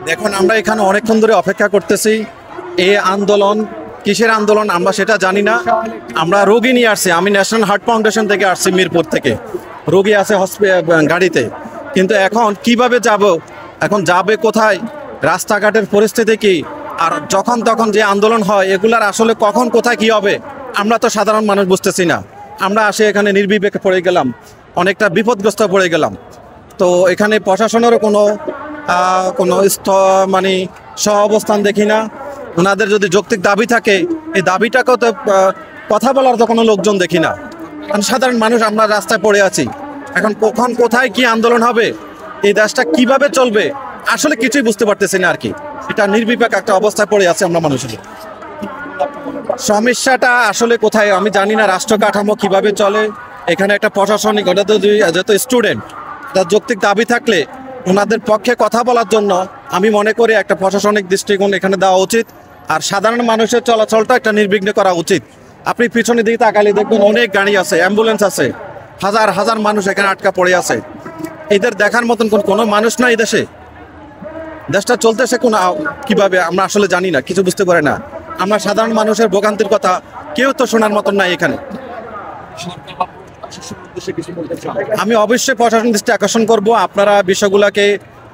দেখুন, আমরা এখানে অনেকক্ষণ ধরে অপেক্ষা করতেছি। এই আন্দোলন কিসের আন্দোলন আমরা সেটা জানি না। আমরা রোগী নিয়ে আসছি, আমি ন্যাশনাল হার্ট ফাউন্ডেশন থেকে আসছি, মিরপুর থেকে। রোগী আছে গাড়িতে, কিন্তু এখন কিভাবে যাব, এখন যাবে কোথায়, রাস্তাঘাটের পরিস্থিতি কি, আর যখন তখন যে আন্দোলন হয় এগুলার আসলে কখন কোথায় কি হবে আমরা তো সাধারণ মানুষ বুঝতেছি না। আমরা আসে এখানে নির্বিবেকে পড়ে গেলাম, অনেকটা বিপদগ্রস্ত পড়ে গেলাম। তো এখানে প্রশাসনেরও কোনো মানে সহ অবস্থান দেখি না। ওনাদের যদি যৌক্তিক দাবি থাকে, এই দাবিটাকেও তো কথা বলার তো কোনো লোকজন দেখি না। কারণ সাধারণ মানুষ আমরা রাস্তায় পড়ে আছি। এখন কখন কোথায় কি আন্দোলন হবে, এই দেশটা কিভাবে চলবে আসলে কিছুই বুঝতে পারতেছি না আর কি। এটা নির্বিবেক একটা অবস্থায় পড়ে আছে আমরা মানুষের। সমস্যাটা আসলে কোথায় আমি জানি না, রাষ্ট্র কাঠামো কিভাবে চলে, এখানে একটা প্রশাসনিক, ওটা তো যেহেতু স্টুডেন্ট, তার যৌক্তিক দাবি থাকলে ওনাদের পক্ষে কথা বলার জন্য আমি মনে করি একটা প্রশাসনিক দৃষ্টিকোণ এখানে দেওয়া উচিত। আর সাধারণ মানুষের চলাচলটা একটা নির্বিঘ্ন করা উচিত। আপনি পিছনের দিকে তাকালে দেখবেন অনেক গাড়ি আছে, অ্যাম্বুলেন্স আছে, হাজার হাজার মানুষ এখানে আটকা পড়ে আছে। এদের দেখার মতন কোনো মানুষ নাই দেশে। দেশটা চলতেছে কিভাবে আমরা আসলে জানি না, কিছু বুঝতে পারি না। আমরা সাধারণ মানুষের ভোগান্তির কথা কেউ তো শোনার মতন নাই এখানে। আমি অবশ্যই প্রশাসন দৃষ্টি আকর্ষণ করব, আপনারা বিষয়গুলোকে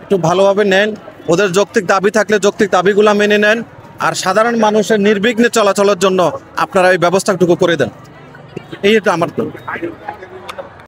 একটু ভালোভাবে নেন। ওদের যৌক্তিক দাবি থাকলে যৌক্তিক দাবিগুলো মেনে নেন, আর সাধারণ মানুষের নির্বিঘ্নে চলাচলের জন্য আপনারা এই ব্যবস্থাটুকু করে দেন। এইটা আমার